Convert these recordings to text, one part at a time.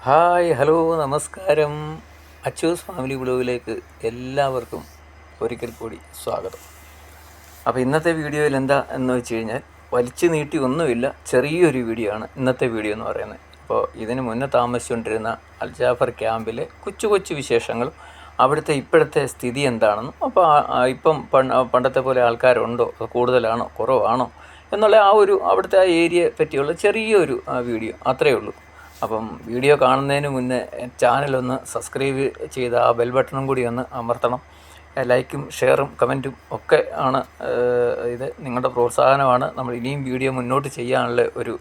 Hi hello നമസ്കാരം. Achus family ബ്ലോഗിലേക്ക് എല്ലാവർക്കും ഒരിക്കൽ കൂടി സ്വാഗതം. അപ്പോൾ ഇന്നത്തെ വീഡിയോയിൽ എന്താ എന്ന് വെച്ച് കഴിഞ്ഞാൽ വലിച്ചു നീട്ടി ഒന്നുമില്ല, ചെറിയൊരു വീഡിയോ ആണ് ഇന്നത്തെ വീഡിയോ എന്ന് പറയുന്നത്. അപ്പോൾ ഇതിന് മുന്നേ താമസിച്ചുകൊണ്ടിരുന്ന അൽജാഫർ ക്യാമ്പിലെ കൊച്ചു കൊച്ചു വിശേഷങ്ങളും അവിടുത്തെ ഇപ്പോഴത്തെ സ്ഥിതി എന്താണെന്നും അപ്പോൾ ഇപ്പം പണ്ടത്തെ പോലെ ആൾക്കാരുണ്ടോ, കൂടുതലാണോ കുറവാണോ എന്നുള്ള അവിടുത്തെ ആ ഏരിയയെ പറ്റിയുള്ള ചെറിയൊരു വീഡിയോ അത്രയേ ഉള്ളൂ. അപ്പം വീഡിയോ കാണുന്നതിന് മുന്നേ ചാനലൊന്ന് സബ്സ്ക്രൈബ് ചെയ്ത് ആ ബെൽ ബട്ടണും കൂടി ഒന്ന് അമർത്തണം. ലൈക്കും ഷെയറും കമൻറ്റും ഒക്കെ ആണ് ഇത് നിങ്ങളുടെ പ്രോത്സാഹനമാണ് നമ്മൾ ഇനിയും വീഡിയോ മുന്നോട്ട് ചെയ്യാനുള്ള ഒരു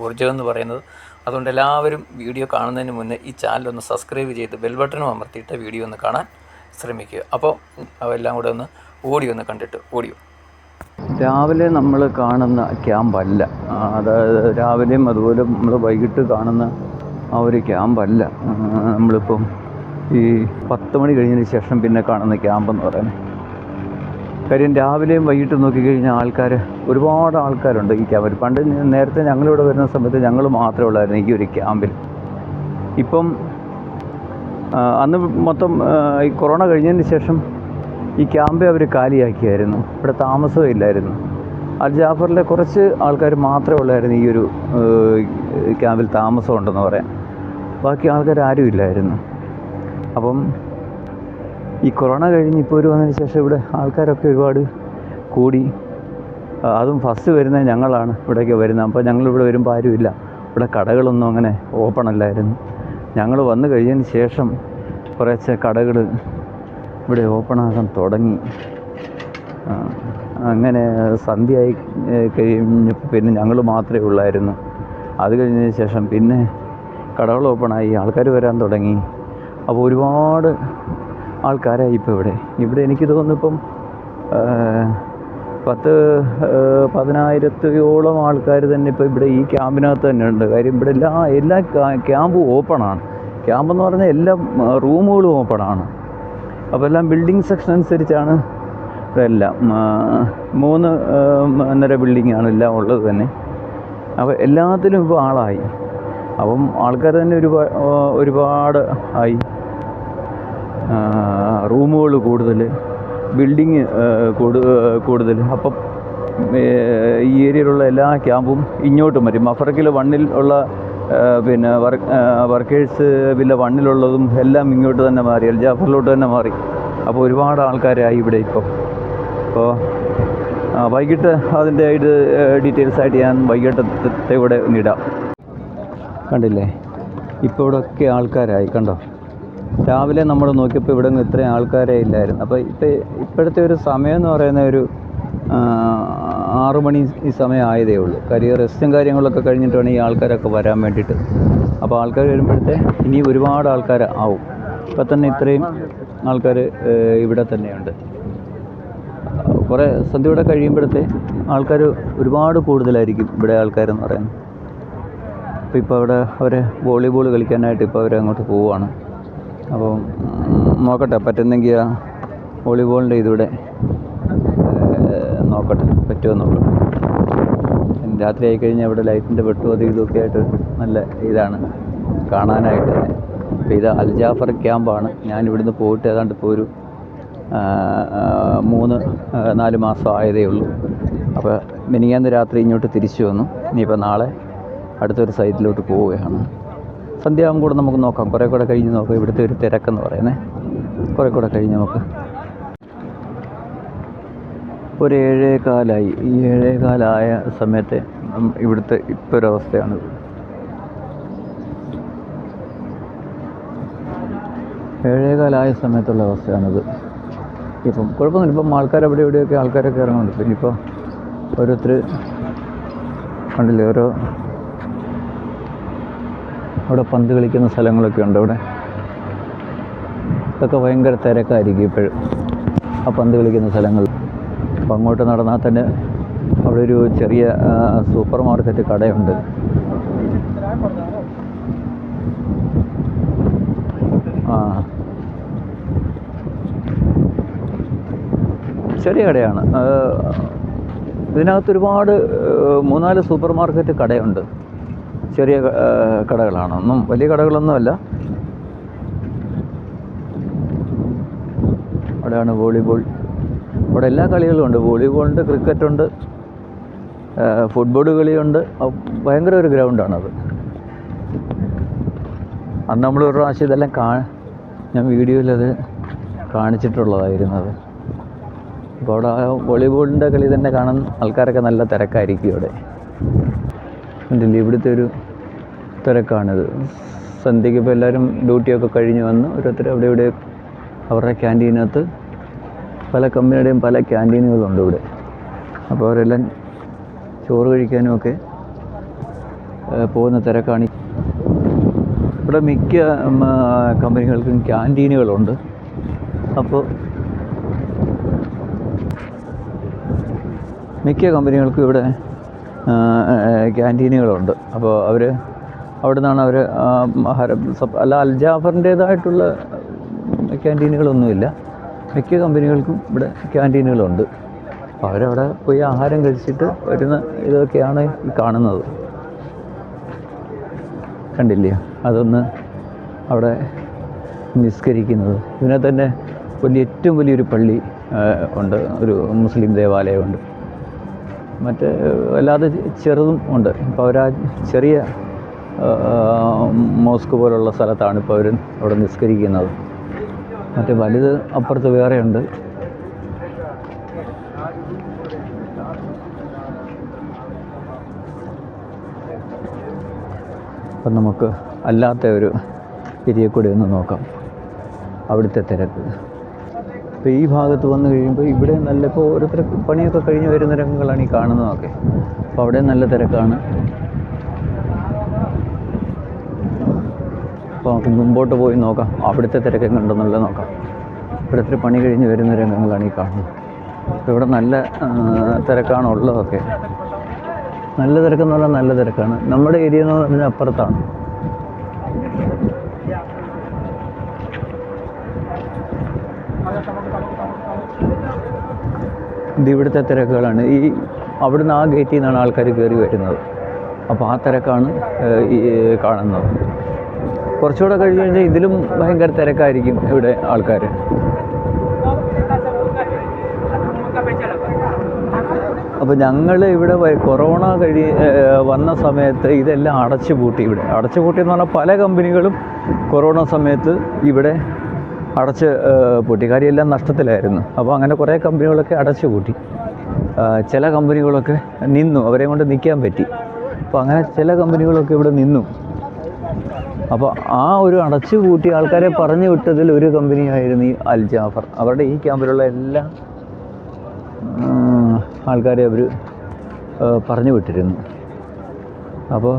ഊർജ്ജം എന്ന് പറയുന്നത്. അതുകൊണ്ട് എല്ലാവരും വീഡിയോ കാണുന്നതിന് മുന്നേ ഈ ചാനലൊന്ന് സബ്സ്ക്രൈബ് ചെയ്ത് ബെൽ ബട്ടണും അമർത്തിയിട്ട് വീഡിയോ ഒന്ന് കാണാൻ ശ്രമിക്കുക. അപ്പോൾ അതെല്ലാം കൂടെ ഒന്ന് ഒന്ന് കണ്ടിട്ട് ഓടിയോ. രാവിലെ നമ്മൾ കാണുന്ന ക്യാമ്പല്ല, അതായത് രാവിലെയും അതുപോലെ നമ്മൾ വൈകിട്ട് കാണുന്ന ആ ഒരു ക്യാമ്പല്ല നമ്മളിപ്പം ഈ 10 മണി കഴിഞ്ഞതിന് ശേഷം പിന്നെ കാണുന്ന ക്യാമ്പെന്ന് പറയുന്നത്. കാര്യം രാവിലെയും വൈകിട്ടും നോക്കിക്കഴിഞ്ഞാൽ ഒരുപാട് ആൾക്കാരുണ്ട് ഈ ക്യാമ്പിൽ. പണ്ട് നേരത്തെ ഞങ്ങളിവിടെ വരുന്ന സമയത്ത് ഞങ്ങൾ മാത്രമേ ഉള്ളായിരുന്നു ഈ ഒരു ക്യാമ്പിൽ. ഇപ്പം അന്ന് മൊത്തം ഈ കൊറോണ കഴിഞ്ഞതിന് ശേഷം ഈ ക്യാമ്പ് അവർ കാലിയാക്കിയായിരുന്നു. ഇവിടെ താമസവും ഇല്ലായിരുന്നു. അൽജാഫറിലെ കുറച്ച് ആൾക്കാർ മാത്രമേ ഉള്ളായിരുന്നു ഈ ഒരു ക്യാമ്പിൽ താമസം ഉണ്ടെന്ന് പറയാം. ബാക്കി ആൾക്കാർ ആരും ഇല്ലായിരുന്നു. അപ്പം ഈ കൊറോണ കഴിഞ്ഞ് ഇപ്പോൾ വന്നതിന് ശേഷം ഇവിടെ ആൾക്കാരൊക്കെ ഒരുപാട് കൂടി. അതും ഫസ്റ്റ് വരുന്നത് ഞങ്ങളാണ് ഇവിടേക്ക് വരുന്നത്. അപ്പോൾ ഞങ്ങളിവിടെ വരുമ്പോൾ ആരുമില്ല, ഇവിടെ കടകളൊന്നും അങ്ങനെ ഓപ്പൺ അല്ലായിരുന്നു. ഞങ്ങൾ വന്നു കഴിഞ്ഞതിന് ശേഷം കുറച്ച് കടകൾ ഇവിടെ ഓപ്പണാകാൻ തുടങ്ങി. അങ്ങനെ സന്ധ്യയായി കഴിഞ്ഞപ്പോൾ പിന്നെ ഞങ്ങൾ മാത്രമേ ഉള്ളായിരുന്നു. അത് കഴിഞ്ഞതിന് ശേഷം പിന്നെ കടകൾ ഓപ്പണായി, ആൾക്കാർ വരാൻ തുടങ്ങി. അപ്പോൾ ഒരുപാട് ആൾക്കാരായി ഇപ്പോൾ ഇവിടെ എനിക്ക് തോന്നുന്നു ഇപ്പം 10,000-ഓളം ആൾക്കാർ തന്നെ ഇപ്പോൾ ഇവിടെ ഈ ക്യാമ്പിനകത്ത് തന്നെ ഉണ്ട്. കാര്യം ഇവിടെ എല്ലാ ക്യാമ്പും ഓപ്പണാണ്. ക്യാമ്പെന്ന് പറഞ്ഞാൽ എല്ലാ റൂമുകളും ഓപ്പണാണ്. അപ്പോൾ എല്ലാം ബിൽഡിംഗ് സെക്ഷൻ അനുസരിച്ചാണ് ഇതെല്ലാം. 3 ബിൽഡിങ്ങാണ് എല്ലാം ഉള്ളത് തന്നെ. അപ്പോൾ എല്ലാത്തിലും ഇപ്പോൾ ആളായി. അപ്പം ആൾക്കാർ തന്നെ ഒരുപാട് ആയി. റൂമുകൾ കൂടുതൽ, ബിൽഡിങ് കൂടുതൽ. അപ്പം ഈ ഏരിയയിലുള്ള എല്ലാ ക്യാമ്പും ഇങ്ങോട്ടും വരും. മഫറക്കിൽ 1 ഉള്ള പിന്നെ വർക്കേഴ്സ് വില്ല 1 എല്ലാം ഇങ്ങോട്ട് തന്നെ മാറി, അൽജാഫറിലോട്ട് തന്നെ മാറി. അപ്പോൾ ഒരുപാട് ആൾക്കാരായി ഇവിടെ ഇപ്പോൾ. അപ്പോൾ വൈകിട്ട് അതിൻ്റെ ഡീറ്റെയിൽസ് ആയിട്ട് ഞാൻ വൈകിട്ടത്തെ ഇവിടെ ഇടാം. കണ്ടില്ലേ, ഇപ്പോൾ ഇവിടെയൊക്കെ ആൾക്കാരായി. കണ്ടോ, രാവിലെ നമ്മൾ നോക്കിയപ്പോൾ ഇവിടെ നിന്ന് ഇത്രയും ആൾക്കാരേ ഇല്ലായിരുന്നു. അപ്പോൾ ഇപ്പോഴത്തെ ഒരു സമയം എന്ന് പറയുന്ന ഒരു 6 മണി ഈ സമയം ആയതേ ഉള്ളൂ. കാര്യം റെസ്റ്റും കാര്യങ്ങളൊക്കെ കഴിഞ്ഞിട്ട് വേണം ഈ ആൾക്കാരൊക്കെ വരാൻ വേണ്ടിയിട്ട്. അപ്പോൾ ആൾക്കാർ വരുമ്പോഴത്തെ ഇനി ഒരുപാട് ആൾക്കാർ ആവും. ഇപ്പം തന്നെ ഇത്രയും ആൾക്കാർ ഇവിടെ തന്നെയുണ്ട്. കുറേ സന്ധ്യയോടെ കഴിയുമ്പോഴത്തെ ആൾക്കാർ ഒരുപാട് കൂടുതലായിരിക്കും ഇവിടെ ആൾക്കാരെന്ന് പറയുന്നത്. അപ്പോൾ ഇപ്പോൾ അവിടെ അവർ വോളിബോൾ കളിക്കാനായിട്ട് ഇപ്പോൾ അവർ അങ്ങോട്ട് പോവുകയാണ്. അപ്പോൾ നോക്കട്ടെ, പറ്റുന്നെങ്കിൽ ആ വോളിബോളിൻ്റെ ഇതിവിടെ നോക്കട്ടെ, പറ്റുമോ നോക്കട്ടെ. രാത്രി ആയിക്കഴിഞ്ഞാൽ ഇവിടെ ലൈറ്റിൻ്റെ വെട്ടും അതും ഇതൊക്കെ ആയിട്ട് നല്ല ഇതാണ് കാണാനായിട്ട്. അപ്പോൾ ഇത് അൽജാഫർ ക്യാമ്പാണ്. ഞാൻ ഇവിടുന്ന് പോയിട്ട് ഏതാണ്ട് ഇപ്പോൾ ഒരു 3-4 മാസം ആയതേ ഉള്ളൂ. അപ്പോൾ മിനിങ്ങാന്ന് രാത്രി ഇങ്ങോട്ട് തിരിച്ചു വന്നു. ഇനിയിപ്പോൾ നാളെ അടുത്തൊരു സൈറ്റിലോട്ട് പോവുകയാണ്. സന്ധ്യയാകുമ്പോൾ കൂടെ നമുക്ക് നോക്കാം, കുറേ കൂടെ കഴിഞ്ഞ് നോക്കാം ഇവിടുത്തെ ഒരു തിരക്കെന്ന് പറയുന്നത്. കുറേ കൂടെ കഴിഞ്ഞ് നമുക്ക് ഒരു 7:15 ഈ 7:15 സമയത്തെ ഇവിടുത്തെ ഇപ്പോൾ ഒരവസ്ഥയാണിത്. 7:15 സമയത്തുള്ള അവസ്ഥയാണിത്. ഇപ്പം കുഴപ്പമൊന്നുമില്ല. ഇപ്പം ആൾക്കാർ അവിടെ ഇവിടെയൊക്കെ ആൾക്കാരൊക്കെ ഇറങ്ങുന്നുണ്ട്. പിന്നെ ഇപ്പോൾ ഓരോരുത്തർ കണ്ടില്ലേ, അവിടെ പന്ത് കളിക്കുന്ന സ്ഥലങ്ങളൊക്കെ ഉണ്ട്. ഇവിടെ ഇതൊക്കെ ഭയങ്കര തിരക്കായിരിക്കും ഇപ്പോഴും ആ പന്ത് കളിക്കുന്ന സ്ഥലങ്ങൾ. അപ്പം അങ്ങോട്ട് നടന്നാൽ തന്നെ അവിടെ ഒരു ചെറിയ സൂപ്പർ മാർക്കറ്റ് കടയുണ്ട്. ചെറിയ കടയാണ്. ഇതിനകത്ത് ഒരുപാട് 3-4 സൂപ്പർ മാർക്കറ്റ് കടയുണ്ട്. ചെറിയ കടകളാണ്, ഒന്നും വലിയ കടകളൊന്നുമല്ല. അവിടെയാണ് വോളിബോൾ. അവിടെ എല്ലാ കളികളും ഉണ്ട്. വോളിബോളുണ്ട്, ക്രിക്കറ്റുണ്ട്, ഫുട്ബോൾ കളിയുണ്ട്. ഭയങ്കര ഒരു ഗ്രൗണ്ടാണത്. അന്ന് നമ്മൾ ഒരു പ്രാവശ്യം ഇതെല്ലാം ഞാൻ വീഡിയോയിലത് കാണിച്ചിട്ടുള്ളതായിരുന്നത്. അപ്പോൾ അവിടെ വോളിബോളിൻ്റെ കളി തന്നെ കാണാൻ ആൾക്കാരൊക്കെ നല്ല തിരക്കായിരിക്കും അവിടെ. ഉണ്ടല്ലേ, ഇവിടുത്തെ ഒരു തിരക്കാണിത്. സന്ധ്യയ്ക്ക് ഇപ്പോൾ എല്ലാവരും ഡ്യൂട്ടിയൊക്കെ കഴിഞ്ഞ് വന്ന് ഓരോരുത്തർ അവിടെ ഇവിടെ അവരുടെ ക്യാൻറ്റീനകത്ത്, പല കമ്പനിയുടെയും പല ക്യാൻറ്റീനുകളുണ്ട് ഇവിടെ. അപ്പോൾ അവരെല്ലാം ചോറ് കഴിക്കാനുമൊക്കെ പോകുന്ന തിരക്കാണ്. ഇവിടെ മിക്ക കമ്പനികൾക്കും ക്യാൻറ്റീനുകളുണ്ട്. അപ്പോൾ മിക്ക കമ്പനികൾക്കും ഇവിടെ ക്യാൻറ്റീനുകളുണ്ട്. അപ്പോൾ അവിടെ നിന്നാണ് അവർ ആഹാരം അല്ല, അൽജാഫറിൻ്റേതായിട്ടുള്ള ക്യാൻറ്റീനുകളൊന്നുമില്ല. മിക്ക കമ്പനികൾക്കും ഇവിടെ ക്യാൻറ്റീനുകളുണ്ട്. അപ്പോൾ അവരവിടെ പോയി ആഹാരം കഴിച്ചിട്ട് വരുന്ന ഇതൊക്കെയാണ് ഈ കാണുന്നത്. കണ്ടില്ലേ, അതൊന്ന് അവിടെ നിസ്കരിക്കുന്നത്. ഇതിനെ തന്നെ ഏറ്റവും വലിയൊരു പള്ളി ഉണ്ട്, ഒരു മുസ്ലിം ദേവാലയമുണ്ട്. മറ്റേ അല്ലാതെ ചെറുതും ഉണ്ട്. ഇപ്പോൾ അവർ ആ ചെറിയ മോസ്ക് പോലുള്ള സ്ഥലത്താണ് ഇപ്പോൾ അവർ അവിടെ നിസ്കരിക്കുന്നത്. മറ്റേ വലുത് അപ്പുറത്ത് വേറെയുണ്ട്. അപ്പം നമുക്ക് അല്ലാത്ത ഒരു ഏരിയ കൂടി ഒന്ന് നോക്കാം, അവിടുത്തെ തിരക്ക്. ഇപ്പോൾ ഈ ഭാഗത്ത് വന്നു കഴിയുമ്പോൾ ഇവിടെ നല്ല, ഇപ്പോൾ ഓരോരുത്തർ പണിയൊക്കെ കഴിഞ്ഞ് വരുന്ന രംഗങ്ങളാണ് ഈ കാണുന്നതൊക്കെ. അപ്പോൾ അവിടെ നല്ല തിരക്കാണ്. അപ്പോൾ നമുക്ക് മുമ്പോട്ട് പോയി നോക്കാം, അവിടുത്തെ തിരക്കൊക്കെ ഉണ്ടെന്നുള്ളത് നോക്കാം. ഇവിടുത്തെ പണി കഴിഞ്ഞ് വരുന്ന രംഗങ്ങളാണ് ഈ കാണുന്നത്. അപ്പോൾ ഇവിടെ നല്ല തിരക്കാണ് ഉള്ളതൊക്കെ. നല്ല തിരക്കെന്ന് പറഞ്ഞാൽ നല്ല തിരക്കാണ്. നമ്മുടെ ഏരിയ എന്ന് പറഞ്ഞാൽ അപ്പുറത്താണ്. ഇവിടുത്തെ തിരക്കുകളാണ്. അവിടുന്ന് ആ ഗേറ്റിൽ നിന്നാണ് ആൾക്കാർ കയറി വരുന്നത്. അപ്പോൾ ആ തിരക്കാണ് ഈ കാണുന്നത്. കുറച്ചുകൂടെ കഴിഞ്ഞ് കഴിഞ്ഞാൽ ഇതിലും ഭയങ്കര തിരക്കായിരിക്കും ഇവിടെ ആൾക്കാർ. അപ്പോൾ ഞങ്ങൾ ഇവിടെ കൊറോണ വന്ന സമയത്ത് ഇതെല്ലാം അടച്ചു പൂട്ടി. ഇവിടെ അടച്ചു പൂട്ടിയെന്ന് പറഞ്ഞാൽ പല കമ്പനികളും കൊറോണ സമയത്ത് ഇവിടെ അടച്ച് പൂട്ടി. കാര്യം എല്ലാം നഷ്ടത്തിലായിരുന്നു. അപ്പോൾ അങ്ങനെ കുറേ കമ്പനികളൊക്കെ അടച്ചു പൂട്ടി. ചില കമ്പനികളൊക്കെ നിന്നു, അവരെ കൊണ്ട് നിൽക്കാൻ പറ്റി. അപ്പോൾ അങ്ങനെ ചില കമ്പനികളൊക്കെ ഇവിടെ നിന്നു. അപ്പോൾ ആ ഒരു അടച്ചു പൂട്ടി ആൾക്കാരെ പറഞ്ഞു വിട്ടതിൽ ഒരു കമ്പനിയായിരുന്നു ഈ അൽജാഫർ. അവരുടെ ഈ ക്യാമ്പിലുള്ള എല്ലാ ആൾക്കാരെ അവർ പറഞ്ഞു വിട്ടിരുന്നു. അപ്പോൾ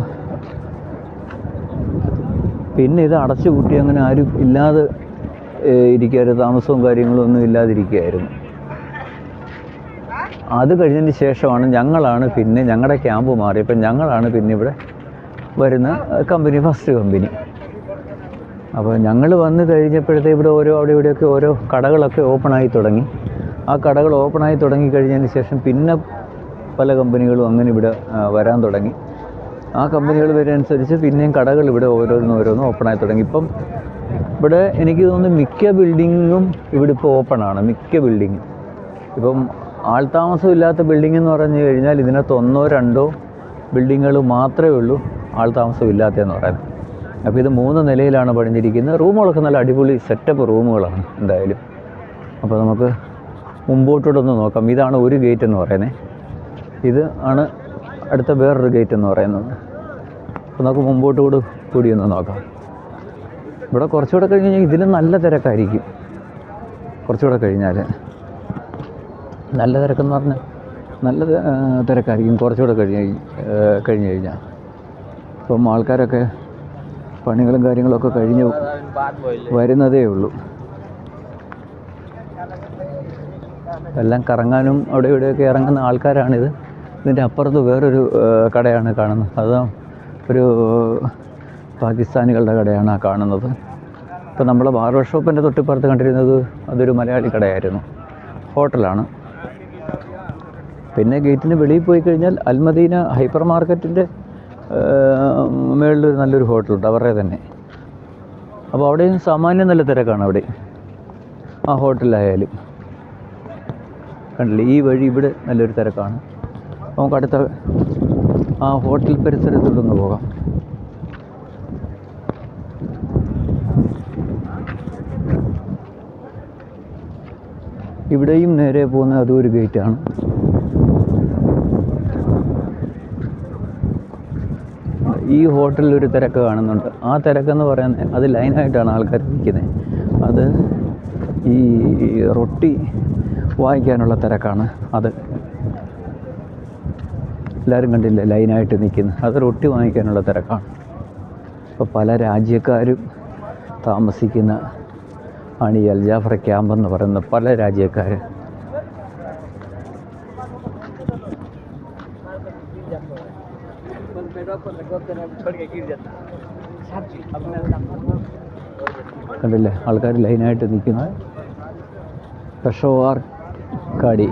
പിന്നെ ഇത് അടച്ചു പൂട്ടി അങ്ങനെ ആരും ഇല്ലാതെ ഇരിക്കുകയായിരുന്നു. താമസവും കാര്യങ്ങളും ഒന്നും ഇല്ലാതിരിക്കുകയായിരുന്നു. അത് കഴിഞ്ഞതിന് ശേഷമാണ് ഞങ്ങളുടെ ക്യാമ്പ് മാറിയപ്പോൾ ഞങ്ങളാണ് പിന്നെ ഇവിടെ വരുന്ന കമ്പനി, ഫസ്റ്റ് കമ്പനി. അപ്പോൾ ഞങ്ങൾ വന്നു കഴിഞ്ഞപ്പോഴത്തെ ഇവിടെ അവിടെ ഇവിടെയൊക്കെ ഓരോ കടകളൊക്കെ ഓപ്പണായി തുടങ്ങി. ആ കടകൾ ഓപ്പണായി തുടങ്ങിക്കഴിഞ്ഞതിന് ശേഷം പിന്നെ പല കമ്പനികളും അങ്ങനെ ഇവിടെ വരാൻ തുടങ്ങി. ആ കമ്പനികൾ വരുന്നതനുസരിച്ച് പിന്നെയും കടകൾ ഇവിടെ ഓരോന്നും ഓപ്പണായി തുടങ്ങി. ഇപ്പം ഇവിടെ എനിക്ക് തോന്നുന്നു മിക്ക ബിൽഡിങ്ങും ഇവിടെ ഇപ്പോൾ ഓപ്പണാണ്. മിക്ക ബിൽഡിങ്ങും ഇപ്പം ആൾതാമസം ഇല്ലാത്ത ബിൽഡിംഗ് എന്ന് പറഞ്ഞു കഴിഞ്ഞാൽ ഇതിനകത്ത് 1-2 ബിൽഡിങ്ങുകൾ മാത്രമേ ഉള്ളൂ ആൾതാമസം ഇല്ലാത്തതെന്ന് പറയുന്നത്. അപ്പോൾ ഇത് 3 നിലയിലാണ് പണിഞ്ഞിരിക്കുന്നത്. റൂമുകളൊക്കെ നല്ല അടിപൊളി സെറ്റപ്പ് റൂമുകളാണ് എന്തായാലും. അപ്പോൾ നമുക്ക് മുമ്പോട്ടൂടെ ഒന്ന് നോക്കാം. ഇതാണ് ഒരു ഗേറ്റ് എന്ന് പറയുന്നത്. ഇത് ആണ് അടുത്ത വേറൊരു ഗേറ്റ് എന്ന് പറയുന്നത്. അപ്പോൾ നമുക്ക് മുമ്പോട്ട് കൂടി ഒന്ന് നോക്കാം. ഇവിടെ കുറച്ചുകൂടെ കഴിഞ്ഞ് കഴിഞ്ഞാൽ ഇതിലും നല്ല തിരക്കായിരിക്കും. കുറച്ചുകൂടെ കഴിഞ്ഞാൽ നല്ല തിരക്കെന്ന് പറഞ്ഞാൽ നല്ല തിരക്കായിരിക്കും കുറച്ചുകൂടെ കഴിഞ്ഞ് കഴിഞ്ഞാൽ. ഇപ്പം ആൾക്കാരൊക്കെ പണികളും കാര്യങ്ങളൊക്കെ കഴിഞ്ഞ് വരുന്നതേ ഉള്ളൂ. എല്ലാം കറങ്ങാനും അവിടെ ഇവിടെയൊക്കെ ഇറങ്ങുന്ന ആൾക്കാരാണിത്. ഇതിൻ്റെ അപ്പുറത്ത് വേറൊരു കടയാണ് കാണുന്നത്. അത് ഒരു പാകിസ്ഥാനികളുടെ കടയാണ് ആ കാണുന്നത്. ഇപ്പോൾ നമ്മൾ ബാർബർ ഷോപ്പിൻ്റെ തൊട്ടിപ്പുറത്ത് കണ്ടിരുന്നത് അതൊരു മലയാളി കടയായിരുന്നു, ഹോട്ടലാണ്. പിന്നെ ഗേറ്റിന് വെളിയിൽ പോയി കഴിഞ്ഞാൽ അൽമദീന ഹൈപ്പർ മാർക്കറ്റിൻ്റെ മുകളിലൊരു നല്ലൊരു ഹോട്ടലുണ്ട് അവരുടെ തന്നെ. അപ്പോൾ അവിടെയും സാമാന്യം നല്ല തിരക്കാണ് അവിടെ. ആ ഹോട്ടലിലായാലും കണ്ടില്ലേ, ഈ വഴി ഇവിടെ നല്ലൊരു തിരക്കാണ്. നമുക്ക് അടുത്ത ആ ഹോട്ടൽ പരിസരത്തോട്ടൊന്ന് പോകാം. ഇവിടെയും നേരെ പോകുന്ന അതും ഒരു ഗേറ്റാണ്. ഈ ഹോട്ടലിൽ ഒരു തിരക്ക് കാണുന്നുണ്ട്. ആ തിരക്കെന്ന് പറയുന്നത് അത് ലൈനായിട്ടാണ് ആൾക്കാർ നിൽക്കുന്നത്. അത് ഈ റൊട്ടി വാങ്ങിക്കാനുള്ള തിരക്കാണ്. അത് എല്ലാവരും കണ്ടില്ലേ, ലൈനായിട്ട് നിൽക്കുന്നത്. അത് റൊട്ടി വാങ്ങിക്കാനുള്ള തിരക്കാണ്. അപ്പോൾ പല രാജ്യക്കാരും താമസിക്കുന്ന ആണ് ഈ അൽജാഫർ ക്യാമ്പെന്ന് പറയുന്ന പല രാജ്യക്കാർ. കണ്ടില്ലേ, ആൾക്കാർ ലൈനായിട്ട് നിൽക്കുന്നത്. പെഷവാർ കാടി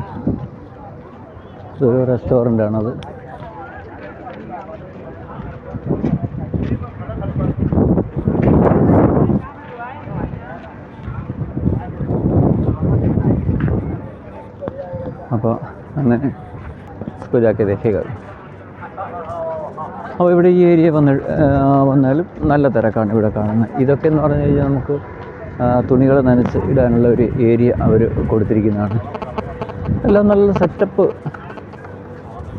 ഇതൊരു റെസ്റ്റോറൻ്റാണത്. അപ്പോൾ അങ്ങനെ സ്കൂലാക്കി ദേഹിക. അപ്പോൾ ഇവിടെ ഈ ഏരിയ വന്നാലും നല്ല തിരക്കാണ് ഇവിടെ കാണുന്നത്. ഇതൊക്കെ എന്ന് പറഞ്ഞു കഴിഞ്ഞാൽ നമുക്ക് തുണികൾ നനച്ച് ഇടാനുള്ള ഒരു ഏരിയ അവർ കൊടുത്തിരിക്കുന്നതാണ്. എല്ലാം നല്ല സെറ്റപ്പ്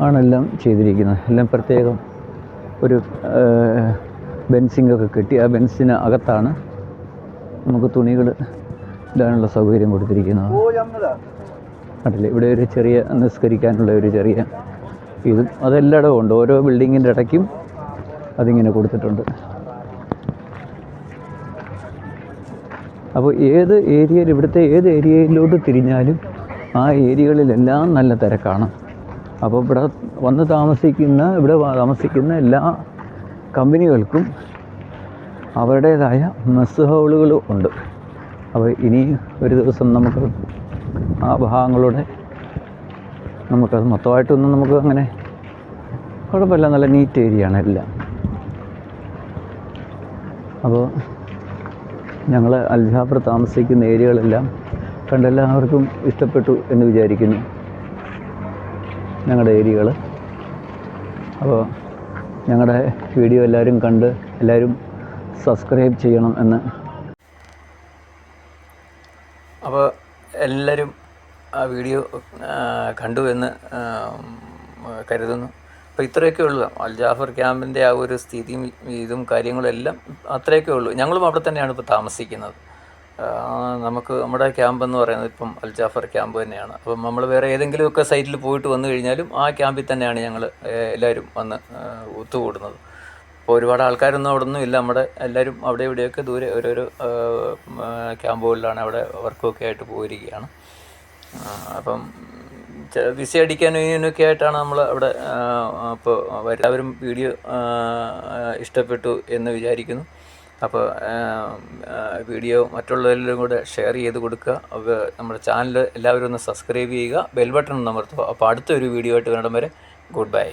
ആണെല്ലാം ചെയ്തിരിക്കുന്നത്. എല്ലാം പ്രത്യേകം ഒരു ബെൻസിങ്ങൊക്കെ കെട്ടി ആ ബെൻസിന് അകത്താണ് നമുക്ക് തുണികൾ ഇടാനുള്ള സൗകര്യം കൊടുത്തിരിക്കുന്നത്. കണ്ടില്ലേ, ഇവിടെ ഒരു ചെറിയ നിസ്കരിക്കാനുള്ള ഒരു ചെറിയ ഇതും അതെല്ലായിടവും ഉണ്ട്. ഓരോ ബിൽഡിങ്ങിൻ്റെ ഇടയ്ക്കും അതിങ്ങനെ കൊടുത്തിട്ടുണ്ട്. അപ്പോൾ ഏത് ഏരിയയിൽ, ഇവിടുത്തെ ഏത് ഏരിയയിലോട്ട് തിരിഞ്ഞാലും ആ ഏരിയകളിലെല്ലാം നല്ല തിരക്കാണ്. അപ്പോൾ ഇവിടെ താമസിക്കുന്ന എല്ലാ കമ്പനികൾക്കും അവരുടേതായ മെസ്സ് ഹോളുകളും ഉണ്ട്. അപ്പോൾ ഇനി ഒരു ദിവസം നമുക്ക് ആ ഭാഗങ്ങളുടെ നമുക്കത് മൊത്തമായിട്ടൊന്നും നമുക്ക് അങ്ങനെ കുഴപ്പമില്ല, നല്ല നീറ്റ് ഏരിയയാണ് എല്ലാം. അപ്പോൾ ഞങ്ങൾ അൽജാഫർ താമസിക്കുന്ന ഏരിയകളെല്ലാം കണ്ടെല്ലാവർക്കും ഇഷ്ടപ്പെട്ടു എന്ന് വിചാരിക്കുന്നു, ഞങ്ങളുടെ ഏരിയകൾ. അപ്പോൾ ഞങ്ങളുടെ വീഡിയോ എല്ലാവരും കണ്ട് എല്ലാവരും സബ്സ്ക്രൈബ് ചെയ്യണം എന്ന്. അപ്പോൾ എല്ലാവരും ആ വീഡിയോ കണ്ടു എന്ന് കരുതുന്നു. അപ്പോൾ ഇത്രയൊക്കെ ഉള്ളൂ അൽജാഫർ ക്യാമ്പിൻ്റെ ആ ഒരു സ്ഥിതിയും ഇതും കാര്യങ്ങളെല്ലാം അത്രയൊക്കെ ഉള്ളൂ. ഞങ്ങളും അവിടെ തന്നെയാണ് ഇപ്പോൾ താമസിക്കുന്നത്. നമുക്ക് നമ്മുടെ ക്യാമ്പ് എന്ന് പറയുന്നത് ഇപ്പം അൽജാഫർ ക്യാമ്പ് തന്നെയാണ്. അപ്പം നമ്മൾ വേറെ ഏതെങ്കിലുമൊക്കെ സൈറ്റിൽ പോയിട്ട് വന്നു കഴിഞ്ഞാലും ആ ക്യാമ്പിൽ തന്നെയാണ് ഞങ്ങൾ എല്ലാവരും വന്ന് ഒത്തുകൂടുന്നത്. അപ്പോൾ ഒരുപാട് ആൾക്കാരൊന്നും അവിടെ ഒന്നും ഇല്ല. നമ്മുടെ എല്ലാവരും അവിടെ ഇവിടെയൊക്കെ ദൂരെ ഓരോരോ ക്യാമ്പുകളിലാണ് അവിടെ വർക്കൊക്കെ ആയിട്ട് പോയിരിക്കുകയാണ്. അപ്പം വിസ അടിക്കാനും ഇതിനൊക്കെ ആയിട്ടാണ് നമ്മൾ അവിടെ. അപ്പോൾ എല്ലാവരും വീഡിയോ ഇഷ്ടപ്പെട്ടു എന്ന് വിചാരിക്കുന്നു. അപ്പോൾ വീഡിയോ മറ്റുള്ളവരിലും കൂടെ ഷെയർ ചെയ്ത് കൊടുക്കുക. അപ്പോൾ നമ്മുടെ ചാനൽ എല്ലാവരും ഒന്ന് സബ്സ്ക്രൈബ് ചെയ്യുക, ബെൽ ബട്ടൺ ഒന്ന് അമർത്തുക. അപ്പോൾ അടുത്തൊരു വീഡിയോ ആയിട്ട് കാണും വരെ ഗുഡ് ബൈ.